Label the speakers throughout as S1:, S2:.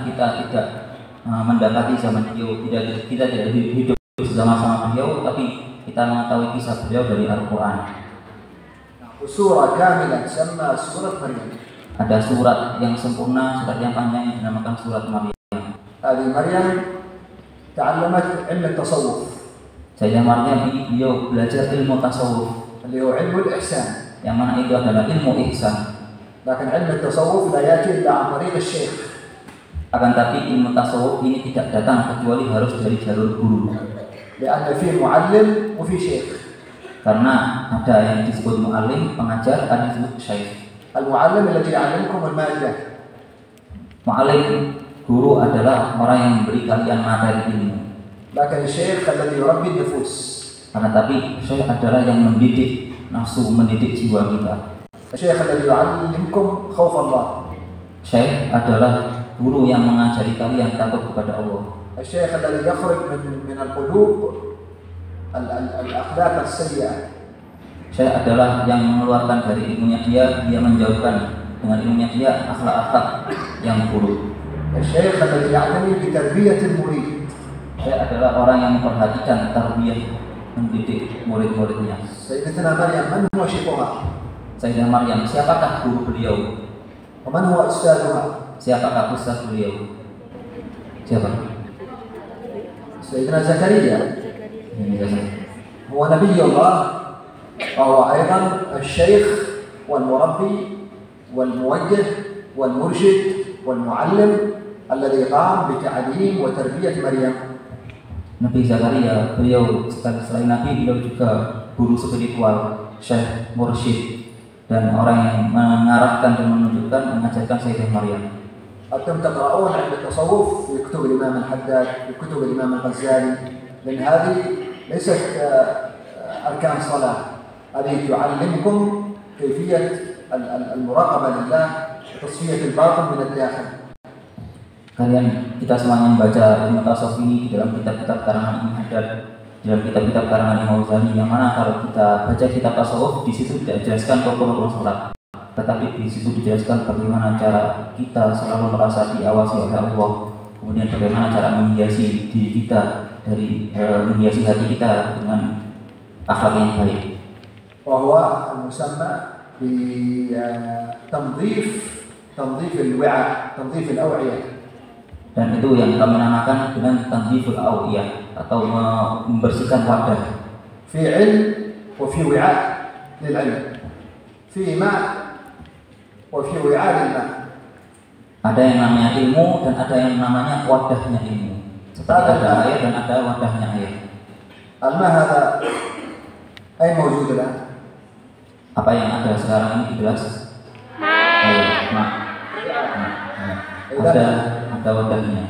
S1: kita tidak mendapati zaman beliau, kita tidak hidup bersama-sama beliau, tapi kita mengetahui kisah beliau dari Al-Quran.
S2: Surah kamilah sama surat Maryam.
S1: Ada surat yang sempurna, surat yang panjang yang dinamakan surat Maryam.
S2: Hadi Maryam ta'allamat ilmu tasawuf.
S1: Saya Maryam ini beliau belajar ilmu tasawuf,
S2: اللي هو علم الإحسان.
S1: yang mana itu adalah ilmu ihsan.
S2: لكن علم التصوف لا يأتي إلا عن طريق الشيخ.
S1: Akan tapi ilmu tasawuf ini tidak datang kecuali harus dari jalur guru.
S2: لأن فيه معلم وفي شيخ.
S1: Karena ada yang disebut mu'allim, pengajar, ada yang disebut syekh.
S2: المعلم الذي يعلمكم المادة.
S1: Mu'allim, guru adalah orang yang memberi kalian materi ilmu.
S2: لكن الشيخ الذي يربي النفوس.
S1: Akan tapi syekh adalah yang mendidik nafsu, mendidik jiwa kita.
S2: الشيخ الذي يعلمكم خوف الله.
S1: Syekh adalah guru yang mengajari kalian takut kepada Allah.
S2: الشيخ الذي يخرج من القلوب الأخلاق السيئة.
S1: Syekh adalah yang mengeluarkan dari ilmunya dia menjauhkan dengan ilmunya dia akhlak-akhlak yang buruk.
S2: الشيخ الذي يعتني بتربية المريد.
S1: Syekh adalah orang yang memperhatikan tarbiyah, mendidik murid-muridnya.
S2: سيدتنا مريم من هو شيخها؟
S1: Sayyidah Maryam, siapakah guru beliau?
S2: ومن هو أستاذها؟
S1: Siapakah ustaz beliau? Siapa?
S2: سيدنا زكريا
S1: Ini saya.
S2: هو نبي الله وهو أيضا الشيخ والمربي والموجه والمرشد والمعلم الذي قام بتعليم وتربية مريم.
S1: Nabi Zakaria, beliau selain Nabi, beliau juga guru spiritual, syekh, mursyid, dan orang yang mengarahkan dan menunjukkan, mengajarkan Sayyidah Maryam.
S2: أنتم تقرؤون عند التصوف في كتب الإمام الحداد، في كتب الإمام الغزالي، لأن هذه ليست أركان صلاة، هذه تعلمكم كيفية المراقبة لله وتصفية الباطن من الداخل.
S1: Kita semuanya membaca ilmu tasawuf ini di dalam kitab-kitab karangan Imam Haddad, di dalam kitab-kitab karangan Imam Ghazali, yang mana kalau kita baca kitab tasawuf di situ tidak dijelaskan rukun-rukun salat, tetapi di situ dijelaskan bagaimana cara kita selalu merasa diawasi oleh Allah, kemudian bagaimana cara menghiasi diri kita dari menghiasi hati kita dengan akhlak yang baik.
S2: وهو المسمى بتنظيف الوعاء، تنظيف الأوعية.
S1: Dan itu yang kami namakan dengan tanziful awiyah atau membersihkan wadah.
S2: في علم وفي وعاء للعلم، في ماء وفي وعاء للماء.
S1: Ada yang namanya ilmu dan ada yang namanya wadahnya ilmu. Seperti ada air dan ada wadahnya air.
S2: الماء هذا أين موجود الآن؟
S1: Apa yang ada sekarang ini di gelas? Air, mak. Ada wadahnya.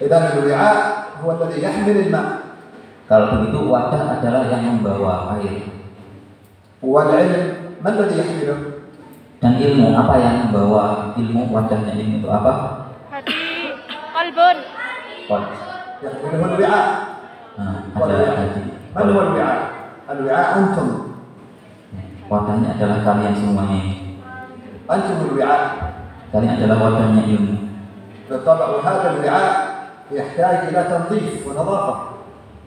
S2: إذا الوعاء هو الذي يحمل الماء.
S1: Kalau begitu wadah adalah yang membawa air.
S2: والعلم ما الذي يحمله؟
S1: Dan ilmu, apa yang membawa ilmu? Wadahnya ilmu itu apa?
S3: Hati, qalbun.
S2: يحمله الوعاء.
S1: Ada hati.
S2: من هو الوعاء؟ الوعاء أنتم.
S1: Wadahnya adalah kalian semuanya.
S2: أنتم الوعاء.
S1: Kalian adalah wadahnya ilmu.
S2: بالطبع هذا الوعاء يحتاج إلى تنظيف ونظافة.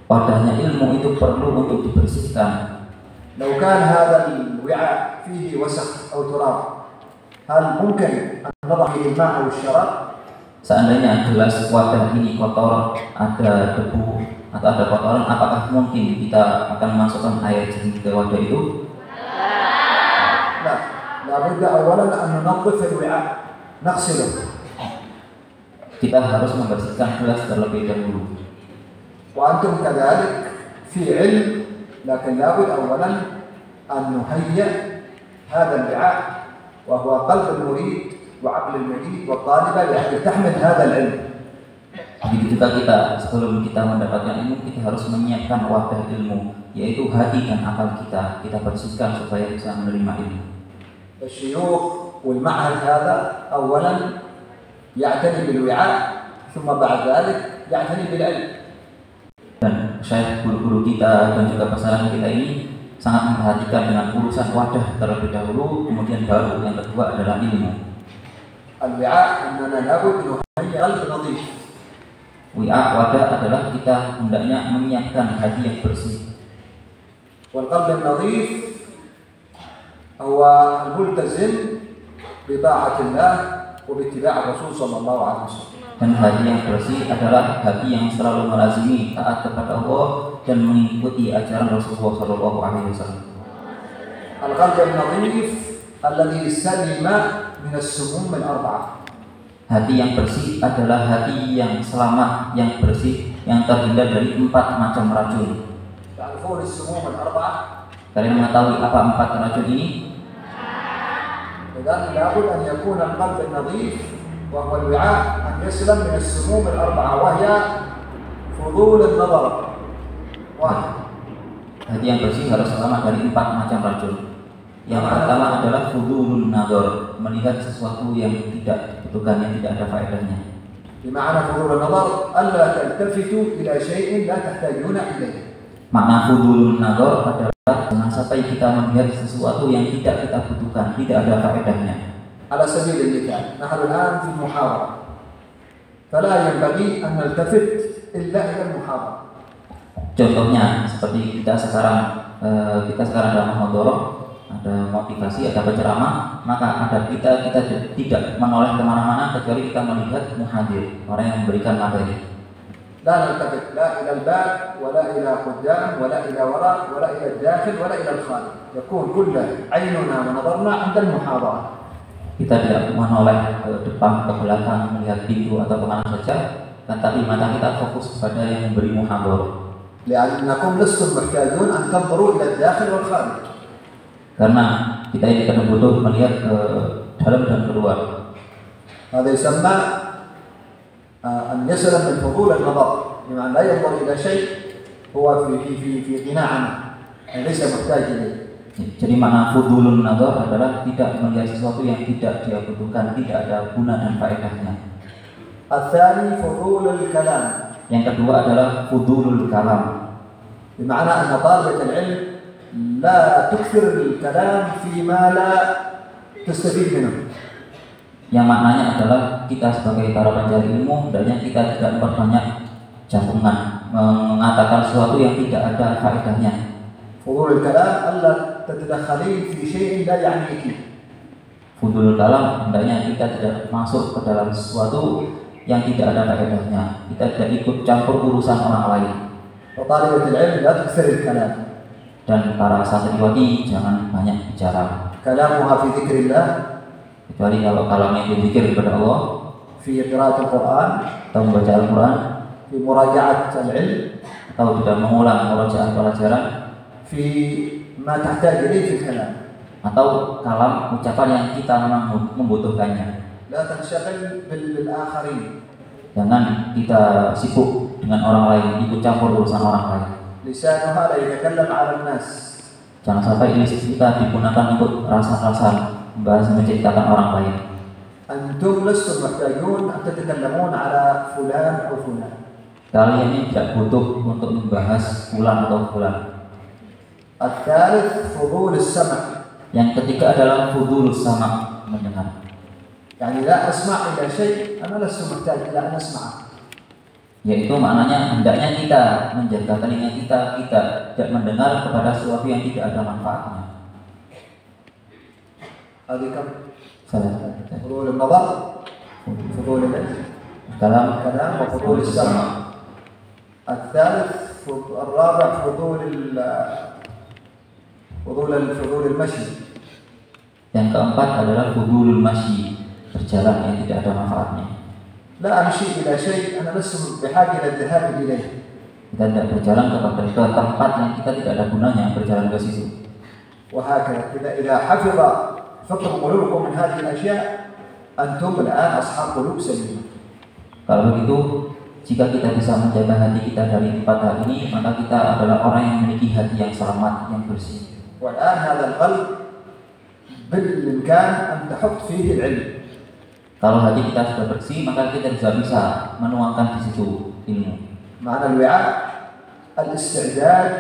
S1: Wadahnya ilmu itu perlu untuk dibersihkan.
S2: لو كان هذا الوعاء فيه وسخ أو تراب هل ممكن أن نضع فيه الماء أو الشراب؟
S1: Seandainya gelas wadah ini kotor, ada debu atau ada kotoran, apakah mungkin kita akan memasukkan air jernih ke wadah itu?
S2: لا، لابد أولا أن ننظف الوعاء، نغسله.
S1: Kita harus membersihkan gelas terlebih dahulu.
S2: وأنتم كذلك في علم، لكن لابد أولا أن نهيئ هذا الوعاء وهو قلب المريد وعقل المريد والطالبة لأن تحمل هذا العلم.
S1: Begitu juga kita sebelum kita mendapatkan ilmu, kita harus menyiapkan wadah ilmu, yaitu hati dan akal kita bersihkan supaya bisa menerima ilmu.
S2: الشيوخ والمعهد هذا أولا يعتني بالوعاء ثم بعد ذلك يعتني بالعلم.
S1: Dan syekh, guru-guru kita dan juga pesantren kita ini sangat memperhatikan dengan urusan wadah terlebih dahulu, kemudian baru yang kedua adalah ilmu.
S2: الوعاء أننا لابد هي قلب نظيف.
S1: Wi'a wadah adalah kita hendaknya menyiapkan hati yang bersih.
S2: والقلب النظيف هو الملتزم بطاعة الله وباتباع الرسول صلى الله عليه وسلم.
S1: Dan hati yang bersih adalah hati yang selalu melazimi taat kepada Allah dan mengikuti ajaran Rasulullah Shallallahu Alaihi Wasallam.
S2: القلب النظيف الذي سلم من السموم الأربعة.
S1: Hati yang bersih adalah hati yang selamat, yang bersih, yang terhindar dari 4 macam racun.
S2: تعرفون السموم الأربعة؟
S1: Kalian mengetahui apa 4 racun ini?
S2: إذن لابد أن يكون القلب النظيف وهو الوعاء أن يسلم من السموم الأربعة وهي فضول النظر. واحد.
S1: Hati yang bersih harus selamat dari 4 macam racun. Yang pertama adalah fudulun nador, melihat sesuatu yang tidak dibutuhkan, yang tidak ada faedahnya.
S2: بمعنى فضول النظر ألا تلتفتوا إلى شيء لا تحتاجون إليه.
S1: Makna fudulun nador adalah jangan sampai kita melihat sesuatu yang tidak kita butuhkan, tidak ada faedahnya.
S2: على سبيل المثال نحن الآن في المحاضرة فلا ينبغي أن نلتفت إلا إلى المحاضرة.
S1: Contohnya seperti kita sekarang dalam muhadharah, ada motivasi, ada penceramah, maka ada kita tidak menoleh kemana-mana kecuali kita melihat muhadir, orang yang memberikan materi.
S2: لا نلتفت لا إلى الباب ولا إلى قدام ولا إلى وراء ولا إلى الداخل ولا إلى الخارج. يكون كله عيننا ونظرنا عند المحاضرة.
S1: Kita tidak menoleh ke depan, ke belakang, melihat pintu atau kemana saja, tetapi mata kita fokus kepada yang memberi muhadharah.
S2: لأنكم لستم محتاجون أن تنظروا إلى الداخل والخارج.
S1: Karena kita ini kadang butuh melihat ke dalam dan keluar.
S2: هذا يسمى أن يسلم من فضول النظر، بمعنى لا ينظر إلى شيء هو في غنى عنه، ليس محتاج إليه.
S1: Jadi makna fudulun nador adalah tidak melihat sesuatu yang tidak dia butuhkan, tidak ada guna dan faedahnya.
S2: الثاني فضول الكلام.
S1: Yang kedua adalah fudulul kalam.
S2: بمعنى أن طالبة العلم لا تكثر الكلام فيما لا تستفيد منه.
S1: Yang maknanya adalah kita sebagai para pencari ilmu, hendaknya kita tidak memperbanyak jantungan, mengatakan sesuatu yang tidak ada faedahnya.
S2: فضول الكلام ألا تتدخلين في شيء لا يعنيك.
S1: Fudulul kalam hendaknya kita tidak masuk ke dalam sesuatu yang tidak ada faedahnya. Kita tidak ikut campur urusan orang lain.
S2: وطالبة العلم لا تكثر الكلام.
S1: Dan para santriwati jangan banyak bicara.
S2: كلامها في ذكر الله.
S1: Kecuali kalau kalamnya itu zikir kepada Allah,
S2: في قراءة القرآن.
S1: atau membaca Al-Quran,
S2: في مراجعة العلم.
S1: atau tidak mengulang murojaah pelajaran,
S2: في ما تحتاج إليه في الكلام.
S1: atau kalam ucapan yang kita memang membutuhkannya.
S2: لا تنشغل بالآخرين.
S1: Jangan kita sibuk dengan orang lain, ikut campur urusan orang lain.
S2: لسانها لا يتكلم على الناس.
S1: Jangan sampai lisan kita digunakan untuk rasa-rasa membahas menceritakan orang lain.
S2: أنتم لستم محتاجون أن تتكلمون على فلان أو فلان.
S1: Kalian ini tidak butuh untuk membahas fulan atau fulan.
S2: الثالث فضول السمع.
S1: Yang ketiga adalah fudulus sama, mendengar.
S2: يعني لا أسمع إلى شيء أنا لست محتاج إلى أن أسمعه.
S1: Yaitu maknanya hendaknya kita menjaga telinga kita tidak mendengar kepada sesuatu yang tidak ada manfaatnya.
S2: هذه كم؟
S1: Salah.
S2: فضول النظر، فضول
S1: Dalam
S2: الكلام، وفضول السمع. الثالث الرابع فضول المشي.
S1: Yang keempat adalah fudulul masyi, berjalan yang tidak ada manfaatnya.
S2: لا أمشي إلى شيء أنا لست بحاجة إلى الذهاب إليه.
S1: Kita tidak berjalan ke tempat yang kita tidak ada gunanya berjalan ke situ.
S2: وهكذا إذا حفظ قلوبكم من هذه الأشياء أنتم الآن أصحاب قلوب سليمة.
S1: Kalau begitu, jika kita bisa menjaga hati kita dari 4 hal ini, maka kita adalah orang yang memiliki hati yang selamat, yang bersih.
S2: والآن هذا القلب بالإمكان أن تحط فيه العلم.
S1: Kalau hati kita sudah bersih, maka kita juga bisa menuangkan di situ ilmu.
S2: معنى الوعاء الاستعداد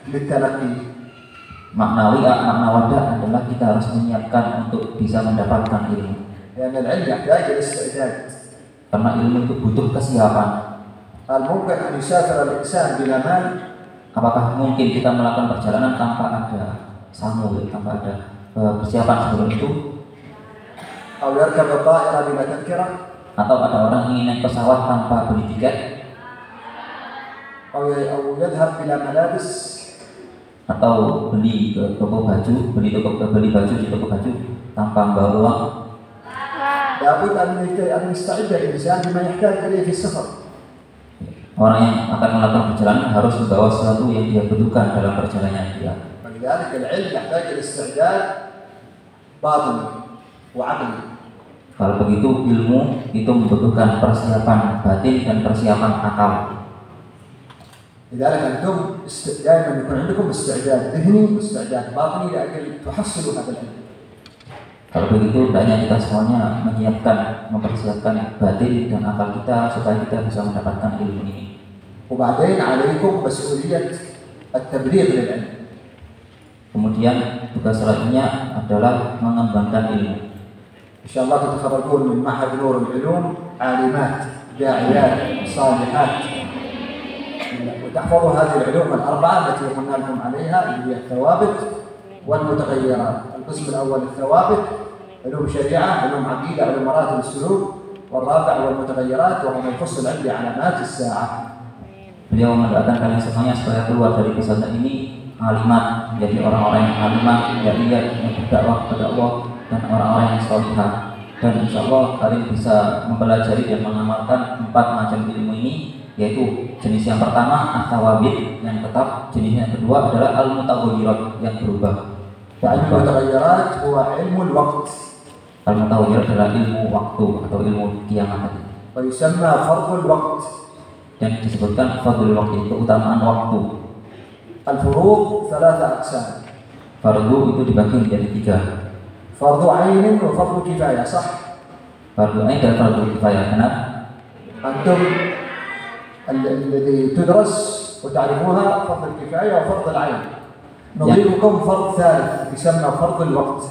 S2: للتلقي.
S1: Makna wadah adalah kita harus menyiapkan untuk bisa mendapatkan ilmu.
S2: لأن العلم يحتاج إلى استعداد.
S1: Karena ilmu itu butuh kesiapan.
S2: هل ممكن أن يسافر الإنسان بلا مال؟
S1: Apakah mungkin kita melakukan perjalanan tanpa ada samu, tanpa ada persiapan sebelum itu?
S2: أو يركب الطائرة بلا تذكرة؟
S1: Atau ada orang ingin naik pesawat tanpa beli tiket?
S2: أو يذهب بلا ملابس؟
S1: Atau beli ke toko baju, beli baju di toko baju tanpa membawa uang?
S2: لابد أن يستعد الإنسان بما يحتاج إليه في السفر.
S1: Orang yang akan melakukan perjalanan harus membawa sesuatu yang dia butuhkan dalam perjalanan dia.
S2: ولذلك العلم يحتاج إلى استعداد باطني وعقلي.
S1: Kalau begitu ilmu itu membutuhkan persiapan batin dan persiapan akal.
S2: لذلك أنتم دائما يكون عندكم استعداد ذهني واستعداد باطني لأجل تحصلوا هذا العلم.
S1: Kalau begitu, hendaknya kita semuanya menyiapkan, mempersiapkan batin dan akal kita supaya kita bisa mendapatkan ilmu ini.
S2: وبعدين عليكم مسؤولية التبليغ للعلم.
S1: Kemudian tugas selanjutnya adalah mengembangkan ilmu.
S2: إن شاء الله تتخرجون من معهد نور العلوم عالمات داعيات صالحات وتحفظوا هذه العلوم الأربعة التي قلنا لكم عليها اللي هي الثوابت والمتغيرات. القسم الأول الثوابت علوم شريعة، علوم عقيدة، علوم مراتب السلوك، والرابع والمتغيرات وهو ما يخص العلم بعلامات الساعة.
S1: Beliau mendoakan kalian semuanya supaya keluar dari pesantren ini alimat, menjadi orang-orang yang alimah, yang berdakwah kepada Allah, dan orang-orang yang salihah. Dan insya Allah kalian bisa mempelajari dan mengamalkan 4 macam ilmu ini, yaitu jenis yang pertama at-tawabit yang tetap, jenis yang kedua adalah al-mutaghayirat yang berubah.
S2: Al-mutaghayirat huwa ilmu al-waqt.
S1: Al-mutaghayirat adalah ilmu waktu atau ilmu kiamat.
S2: Wa yusamma fardul waqt.
S1: Dan disebutkan fardul waqt, keutamaan waktu.
S2: Al-furud 3 aqsam.
S1: Fardu itu dibagi menjadi 3.
S2: Fardu ainin wa fardu kifayah, sah?
S1: Fardu ain dan fardu kifayah, benar?
S2: Antum الذي تدرس وتعرفوها فرض الكفاية وفرض العين. نضيفكم فرض ثالث يسمى فرض الوقت.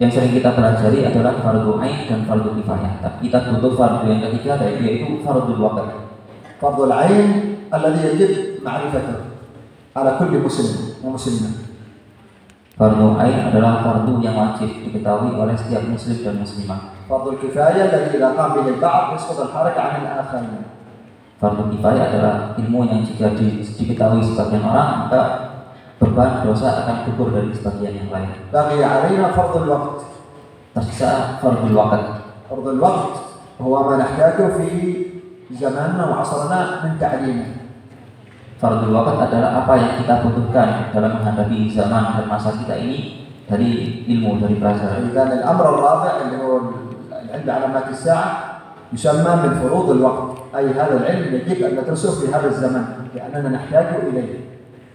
S1: Yang sering kita pelajari adalah fardu ain dan fardu kifayah. Tapi kita butuh fardu yang ketiga, yaitu fardu waqt.
S2: Fardu ain alladhi yajib ma'rifatuhu ala kulli muslim wa muslimah.
S1: Fardu ain adalah fardu yang wajib diketahui oleh setiap muslim dan muslimah.
S2: Fardu kifayah alladhi idza qama bihi al-ba'd yasqut al-haraka 'an al-akharin.
S1: Fardu kifayah adalah ilmu yang jika diketahui sebagian orang, maka beban dosa akan gugur dari sebagian yang lain.
S2: Baqi 'alaina fardul waqt.
S1: Tersisa fardul waqt.
S2: Fardul waqt huwa ma nahtaju fi zamanna wa 'asrina min ta'lim.
S1: Fardul waqt adalah apa yang kita butuhkan dalam menghadapi zaman dan masa kita ini dari ilmu, dari pelajaran.
S2: Dan al-amr ar-rabi' اللي هو العلم بعلامات الساعة يسمى من فروض الوقت. أي هذا العلم يجب أن ندرسه في هذا الزمن لأننا نحتاج إليه.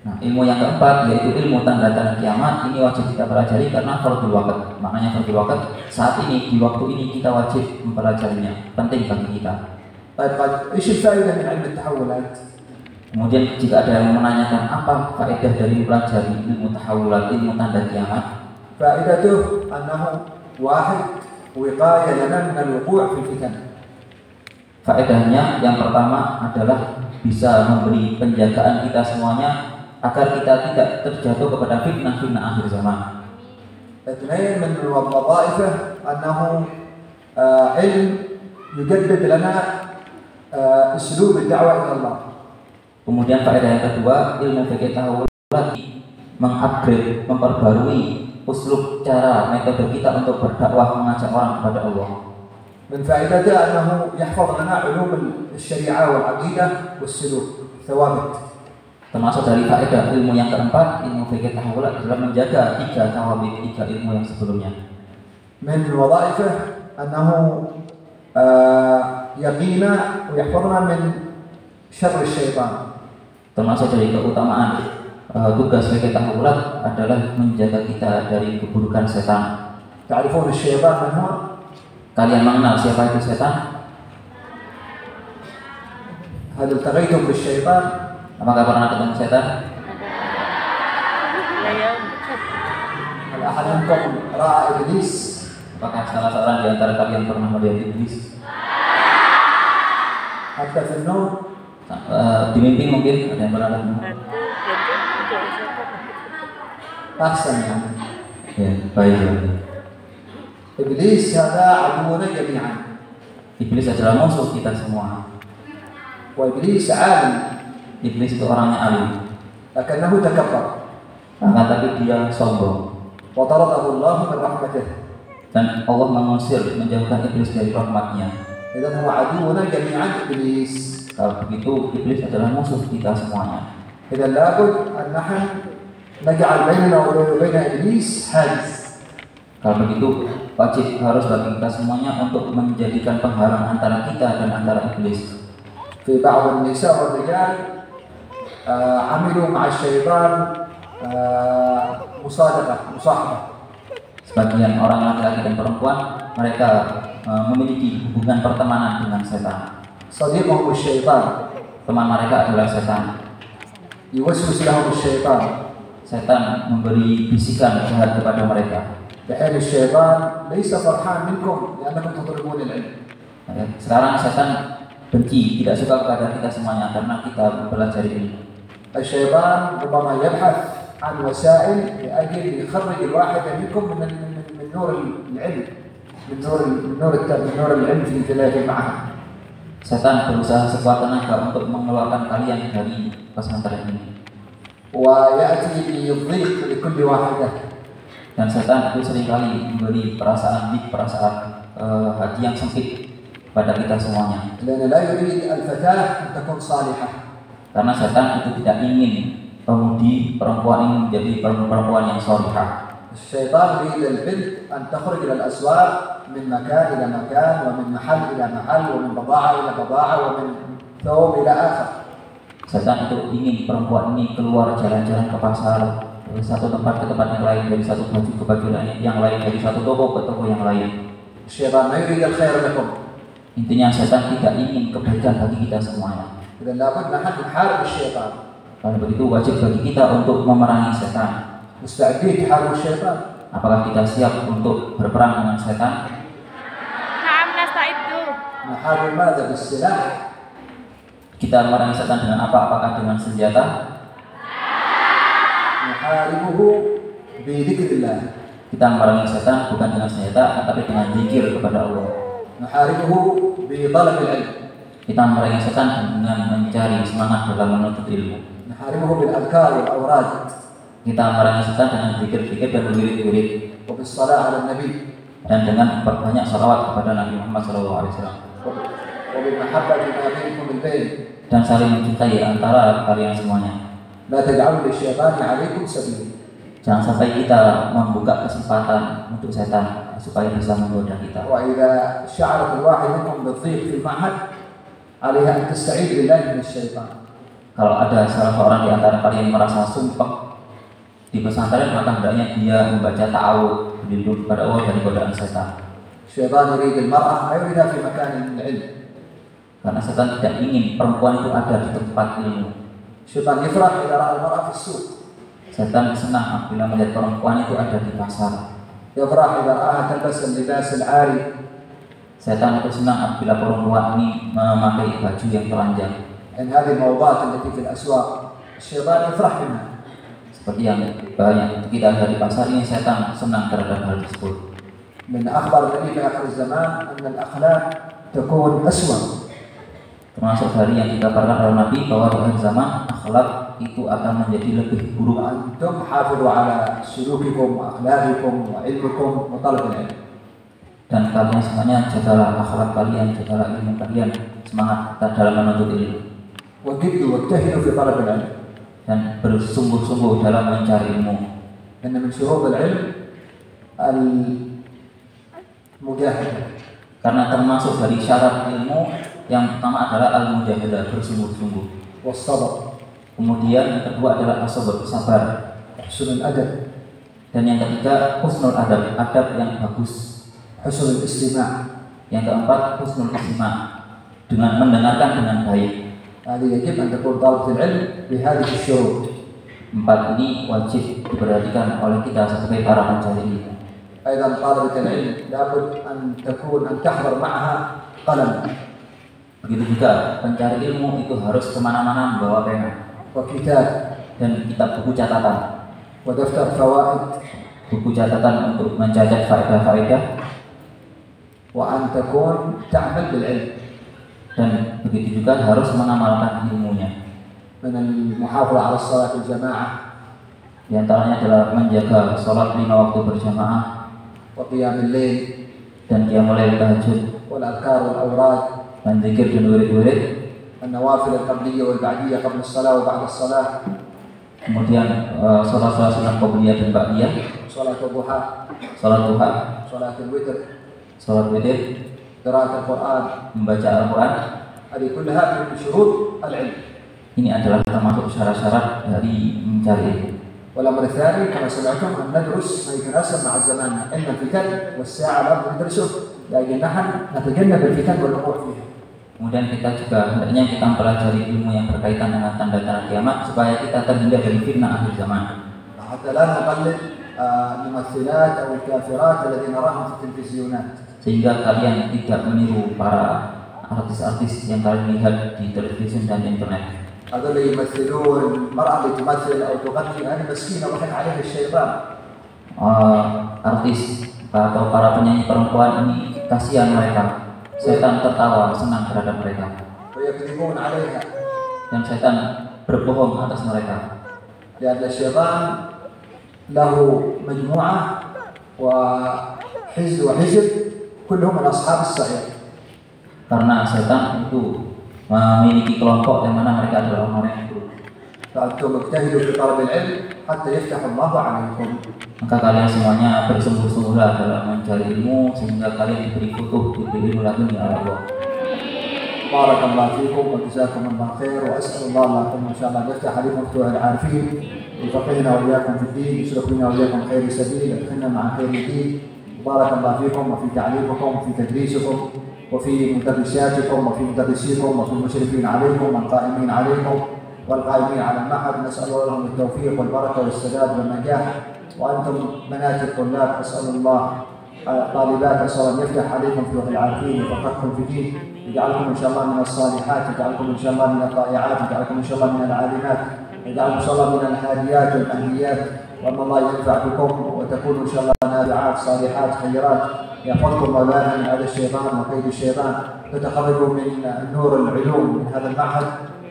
S1: Nah, ilmu yang keempat yaitu ilmu tanda-tanda kiamat. Ini wajib kita pelajari karena fardul waqt. Maknanya fardul waqt, saat ini di waktu ini kita wajib mempelajarinya. Penting bagi kita.
S2: طيب إيش الفائدة من علم التحولات؟
S1: Kemudian jika ada yang menanyakan apa faedah dari mempelajari ilmu tahawulat, ilmu tanda kiamat?
S2: فائدته أنه واحد وقاية لنا من الوقوع في الفتن.
S1: Faedahnya yang pertama adalah bisa memberi penjagaan kita semuanya agar kita tidak terjatuh kepada fitnah-fitnah akhir zaman.
S2: اثنين من وظائفه أنه علم يجدد لنا أسلوب الدعوة إلى الله.
S1: Kemudian faedah yang kedua, ilmu fikih tahawulat mengupgrade, memperbarui uslub cara metode kita untuk berdakwah mengajak orang kepada Allah.
S2: من فائدته أنه يحفظ لنا علوم الشريعة والعقيدة والسلوك ثوابت.
S1: Termasuk dari faedah ilmu yang keempat, ilmu fikih tahawulat adalah menjaga 3 thawabit, 3 ilmu yang sebelumnya.
S2: من وظائفه أنه يقينا ويحفظنا من شر الشيطان.
S1: Termasuk dari keutamaan tugas fikih tahawulat adalah menjaga kita dari keburukan setan.
S2: تعرفون الشيطان من هو؟
S1: Kalian mengenal siapa itu setan?
S2: هل التقيتم بالشيطان؟
S1: Apakah pernah ketemu setan?
S2: هل أحد منكم رأى إبليس؟
S1: Apakah salah seorang di antara kalian pernah melihat iblis?
S2: حتى في النوم؟
S1: Di mimpi mungkin ada yang pernah lihat?
S2: أحسن يعني.
S1: Ya, baik.
S2: إبليس هذا عدونا جميعا.
S1: Iblis adalah musuh kita semua.
S2: وإبليس عالم.
S1: Iblis itu orangnya alim,
S2: لكنه تكبر.
S1: akan tapi dia sombong.
S2: وطرده الله من رحمته.
S1: Dan Allah mengusir, menjauhkan iblis dari rahmatnya.
S2: إذن هو عدونا جميعا إبليس.
S1: Kalau begitu, iblis adalah musuh kita semuanya.
S2: إذن لابد أن نحن نجعل بيننا وبين إبليس حاجز.
S1: Kalau begitu, wajib harus bagi kita semuanya untuk menjadikan penghalang antara kita dan antara iblis.
S2: في بعض النساء والرجال عملوا مع الشيطان مصاحبة.
S1: Sebagian orang laki-laki dan perempuan, mereka memiliki hubungan pertemanan dengan setan.
S2: صديقهم الشيطان.
S1: Teman mereka adalah setan.
S2: يوسوس لهم الشيطان.
S1: Setan memberi bisikan jahat kepada mereka.
S2: بحيث الشيطان ليس فرحان منكم لأنكم تطلبون العلم.
S1: Sekarang setan benci, tidak suka kepada kita semuanya karena kita belajar ilmu.
S2: الشيطان ربما يبحث عن وسائل لأجل يخرج الواحد منكم من نور العلم، من نور العلم في المعهد.
S1: Setan berusaha sekuat tenaga untuk mengeluarkan kalian dari pesantren ini.
S2: ويأتي بالضيق لكل واحدة.
S1: Dan setan itu seringkali memberi perasaan hati yang sempit pada kita semuanya.
S2: لأن لا يريد الفتاة أن تكون صالحة.
S1: Karena setan itu tidak ingin pemudi perempuan ini menjadi perempuan yang salihah.
S2: الشيطان يريد البنت أن تخرج إلى الأسواق من مكان إلى مكان ومن محل إلى محل ومن بضاعة إلى بضاعة ومن ثوب إلى آخر.
S1: Setan itu ingin perempuan ini keluar jalan-jalan ke pasar, dari satu tempat ke tempat yang lain, dari satu baju ke baju yang lain, dari satu toko ke toko yang lain.
S2: الشيطان لا يريد الخير لكم.
S1: Intinya setan tidak ingin kebaikan bagi kita semuanya.
S2: إذا لابد نحن نحارب الشيطان.
S1: Kalau begitu wajib bagi kita untuk memerangi setan.
S2: مستعدين تحاربوا الشيطان؟
S1: Apakah kita siap untuk berperang dengan setan?
S3: نعم نستعد.
S2: نحارب ماذا؟ بالسلاح.
S1: Kita memerangi setan dengan apa? Apakah dengan senjata?
S2: نحاربه بذكر الله.
S1: Kita memerangi setan bukan dengan senjata, tetapi dengan zikir kepada Allah.
S2: نحاربه بطلب العلم.
S1: Kita memerangi setan dengan mencari semangat dalam menuntut ilmu.
S2: نحاربه بالأذكار والأوراد.
S1: Kita memerangi setan dengan zikir-zikir dan berwirid-wirid,
S2: وبالصلاة على النبي.
S1: dan dengan berbanyak salawat kepada Nabi Muhammad SAW,
S2: وبالمحبة فيما بينكم البين.
S1: dan saling mencintai antara kalian semuanya.
S2: لا تجعلوا للشيطان عليكم سبيلا.
S1: Jangan sampai kita membuka kesempatan untuk setan supaya bisa menggoda kita.
S2: وإذا شعرت الواحد منكم بالضيق في المعهد عليها أن تستعيذ بالله من الشيطان.
S1: Kalau ada salah seorang di antara kalian merasa sumpah di pesantren, maka hendaknya dia membaca ta'awudz, berlindung kepada Allah dari godaan setan.
S2: الشيطان يريد المرأة لا يريدها في مكان العلم.
S1: Karena setan tidak ingin perempuan itu ada di tempat ilmu.
S2: الشيطان يفرح إذا رأى المرأة في السوق.
S1: Setan senang apabila melihat perempuan itu ada di pasar.
S2: يفرح إذا رآها تلبس اللباس العاري.
S1: Setan itu senang apabila perempuan ini memakai baju yang telanjang.
S2: إن هذه الموضات التي في الأسواق الشيطان يفرح منها.
S1: Seperti yang banyak kita lihat di pasar ini, setan senang terhadap hal tersebut.
S2: من أخبار النبي في آخر الزمان أن الأخلاق تكون أسوأ.
S1: Termasuk dari yang dikabarkan oleh Nabi bahwa di akhir zaman akhlak itu akan menjadi lebih buruk.
S2: أنتم حافظوا على سلوككم وأخلاقكم وعلمكم وطلب العلم.
S1: Dan kalian semuanya jagalah akhlak kalian, jagalah ilmu kalian, semangat dalam menuntut ilmu,
S2: وجدوا واجتهدوا في طلب العلم.
S1: dan bersungguh-sungguh dalam mencari ilmu.
S2: إن من شروط العلم المجاهدة.
S1: Karena termasuk dari syarat ilmu yang pertama adalah al-mujahadah, bersungguh-sungguh.
S2: والصبر.
S1: Kemudian yang kedua adalah as-sabr, sabar.
S2: حسن الأدب.
S1: Dan yang ketiga husnul adab, adab yang bagus.
S2: حسن الاستماع.
S1: Yang keempat husnul istima', dengan mendengarkan dengan baik.
S2: هذه يجب أن تكون طالبة العلم بهذه الشروط.
S1: Empat ini wajib diperhatikan oleh kita sebagai para pencari ilmu.
S2: أيضا طالبة العلم لابد أن تحضر معها قلم.
S1: Begitu juga pencari ilmu itu harus kemana-mana membawa pena
S2: وكتاب
S1: dan kitab buku catatan,
S2: ودفتر فوائد
S1: buku catatan untuk mencatat faedah-faedah,
S2: وأن تكون تعمل بالعلم.
S1: dan begitu juga harus mengamalkan ilmunya.
S2: من المحافظة على الصلاة الجماعة
S1: Di antaranya adalah menjaga sholat 5 waktu berjamaah
S2: وقيام الليل
S1: dan qiyamul lail, tahajud,
S2: والأذكار والأوراد
S1: dan zikir dan wirid-wirid,
S2: النوافل القبلية والبعدية قبل الصلاة وبعد الصلاة
S1: kemudian sholat-sholat sunnah qobliyah dan ba'diyah,
S2: صلاة الضحى
S1: sholat duha,
S2: صلاة الوتر
S1: sholat witir,
S2: قراءة القرآن.
S1: membaca Al-Quran.
S2: هذه كلها من شروط العلم.
S1: Ini adalah termasuk syarat-syarat dari mencari ilmu.
S2: والأمر الثاني كما سمعتم أن ندرس ما يتناسب مع زماننا، إن الفتن والساعة لابد ندرسه لأن نحن نتجنب الفتن والوقوع فيها.
S1: Kemudian kita juga hendaknya kita mempelajari ilmu yang berkaitan dengan tanda-tanda kiamat supaya kita terhindar dari fitnah akhir zaman.
S2: حتى لا نقلد الممثلات أو الكافرات الذين نراهم في التلفزيونات.
S1: Sehingga kalian tidak meniru para artis-artis yang kalian lihat di televisi dan internet.
S2: هذول يمثلون المرأة اللي تمثل أو تغني هذه مسكينة ضحك عليها الشيطان.
S1: Artis atau para penyanyi perempuan ini kasihan mereka. Setan tertawa senang terhadap mereka.
S2: ويكذبون عليها.
S1: Dan setan berbohong atas mereka.
S2: لأن الشيطان له مجموعة وحزب كلهم من أصحاب السعير.
S1: Karena setan itu memiliki kelompok yang mana mereka adalah orang yang buruk.
S2: فأنتم اجتهدوا في طلب العلم حتى يفتح الله عليكم.
S1: Maka kalian semuanya bersungguh-sungguhlah dalam mencari ilmu sehingga kalian diberi futuh, diberi ilmu lagi oleh Allah.
S2: بارك الله فيكم وجزاكم الله خير، وأسأل الله لكم إن شاء الله أن يفتح عليكم فتوح العارفين، يفقهنا وإياكم في الدين، يسلك بنا وإياكم خير سبيل، يدخلنا مع خير الدين. بارك الله فيكم وفي تعليمكم وفي تدريسكم وفي مدرساتكم وفي مدرسيكم وفي المشرفين عليكم والقائمين عليكم والقائمين على المعهد. نسأل الله لهم التوفيق والبركة والسداد والنجاح. وأنتم بنات الطلاب أسأل الله طالبات أسأل الله يفتح عليكم فتوح العارفين، يفقهكم في الدين، يجعلكم إن شاء الله من الصالحات، يجعلكم إن شاء الله من الطائعات، يجعلكم إن شاء الله من العالمات، يجعلكم إن شاء الله من الهاديات والمهديات، وأن الله ينفع بكم وتكونوا إن شاء الله نابعات صالحات خيرات، يحفظكم مولانا من هذا الشيطان وكيد الشيطان، تتخرجوا من نور العلوم من هذا المعهد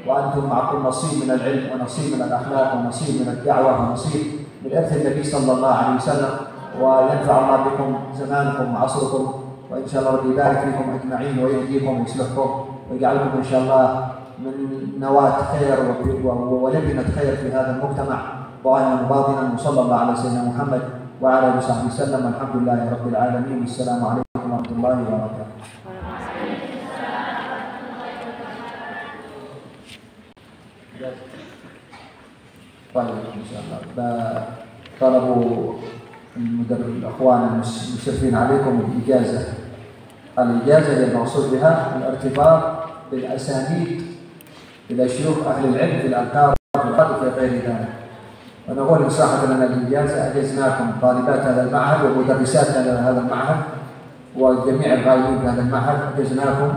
S2: وأنتم معكم نصيب من العلم ونصيب من الأخلاق ونصيب من الدعوة ونصيب من إرث النبي صلى الله عليه وسلم، وينفع الله بكم زمانكم وعصركم، وإن شاء الله ربي يبارك فيكم أجمعين ويهديكم ويصلحكم ويجعلكم إن شاء الله من نواة خير ولبنة خير في هذا المجتمع ظاهرا وباطنا. وصلى الله على سيدنا محمد وعلى آله وصحبه وسلم، والحمد لله رب العالمين، والسلام عليكم ورحمة الله وبركاته. طيب إن شاء الله طلبوا الأخوان المشرفين عليكم الإجازة. الإجازة هي المقصود بها الارتباط بالأسانيد إلى شيوخ أهل العلم في الأذكار وفي غير ذلك. ونقول إن صاحت لنا الإجازة أجزناكم طالبات هذا المعهد ومدرسات هذا المعهد وجميع الغائبين في هذا المعهد، أجزناكم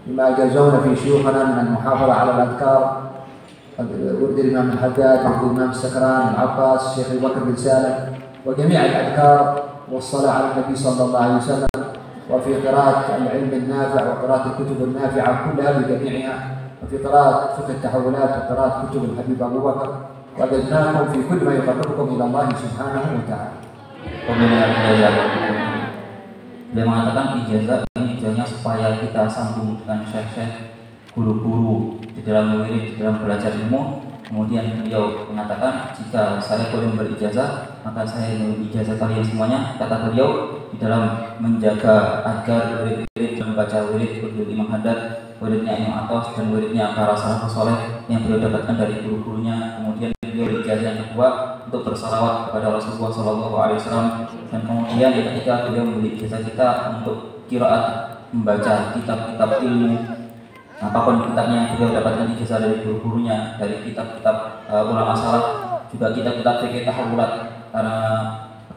S2: بما أجازونا في شيوخنا من المحافظة على الأذكار، ورد الإمام الحداد، ورد الإمام السكران، العباس، الشيخ أبو بكر بن سالم، وجميع الأذكار والصلاة على النبي صلى الله عليه وسلم، وفي قراءة العلم النافع وقراءة الكتب النافعة كلها بجميعها، وفي قراءة فقه التحولات وقراءة كتب الحبيب أبو بكر، وأجزناكم في كل ما يقربكم إلى الله سبحانه وتعالى.
S1: Dia mengatakan ijazah ini ijazahnya supaya kita sambung dengan syekh-syekh, guru-guru di dalam wirid, di dalam belajar ilmu. Kemudian beliau mengatakan, jika saya boleh memberi ijazah, maka saya memberi ijazah kalian semuanya. Kata beliau, di dalam menjaga agar wirid-wirid, membaca wirid Imam Haddad, wiridnya Imam Atos, dan wiridnya para salafus saleh yang beliau dapatkan dari guru-gurunya. Kemudian beliau ijazah yang kedua untuk bersalawat kepada Rasulullah SAW. Dan kemudian ketika beliau memberi ijazah kita untuk qiraat, membaca kitab-kitab ilmu, apapun kitabnya yang beliau dapatkan ijazah dari guru-gurunya, dari kitab-kitab ulama salaf, juga kitab-kitab fikih tahawulat, karena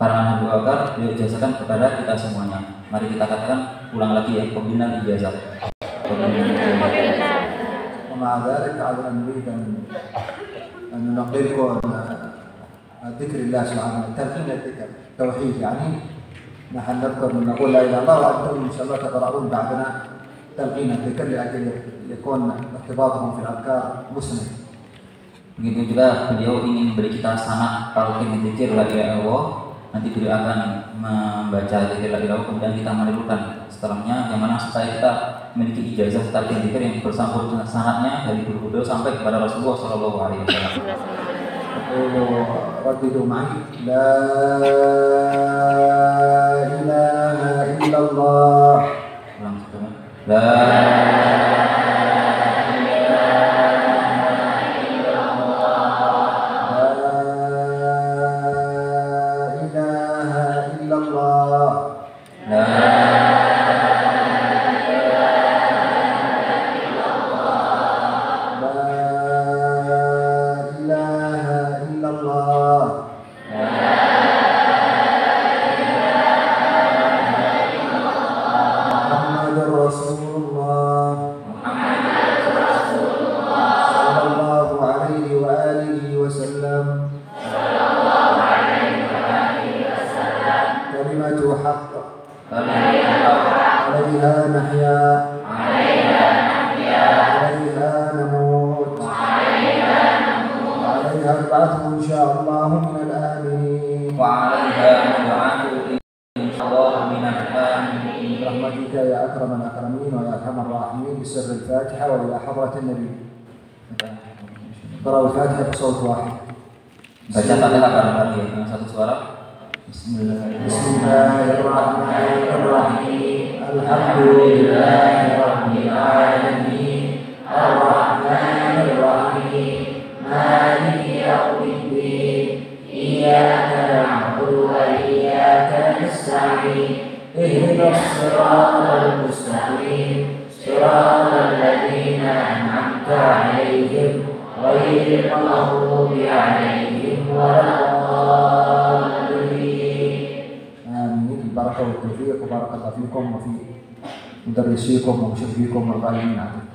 S1: karangan Abu Bakar diijazakan kepada kita semuanya. Mari kita katakan ulang lagi ya, pembinaan ijazah.
S2: ومع ذلك على أن نريد أن ننقلكم ذكر الله سبحانه وتعالى، تلقين الذكر التوحيد، يعني نحن نذكر نقول لا إله إلا الله وأنتم إن شاء الله تقرؤون بعدنا تلقين الذكر لأجل يكون ارتباطهم في الأذكار مسند.
S1: Begitu juga beliau ingin memberi kita sanad talqin dzikir la ilaha illallah. Nanti beliau akan membaca dzikir la ilaha illallah, kemudian kita menirukan setelahnya, yang mana supaya kita memiliki ijazah talqin dzikir yang bersambung dengan sanadnya dari guru beliau sampai kepada Rasulullah sallallahu alaihi wasallam.
S2: رددوا معي لا إله إلا الله.
S1: Ulang sekali. La
S2: بسر الفاتحة وإلى حضرة النبي. قرأوا الفاتحة بصوت واحد.
S1: Baca Fatihah bareng-bareng ya, dengan satu suara.
S2: Bismillahirrahmanirrahim. Alhamdulillahi rabbil alamin. Ar-Rahmanir-Rahim. Maliki yaumiddin. Iyyaka na'budu wa iyyaka nasta'in. Ihdinas siratal mustaqim. صراط الذين أنعمت عليهم غير المغضوب عليهم ولا الضالين. آمين. البركة والتوفيق وبارك الله فيكم وفي مدرسيكم ومشرفيكم والغالبين عليكم.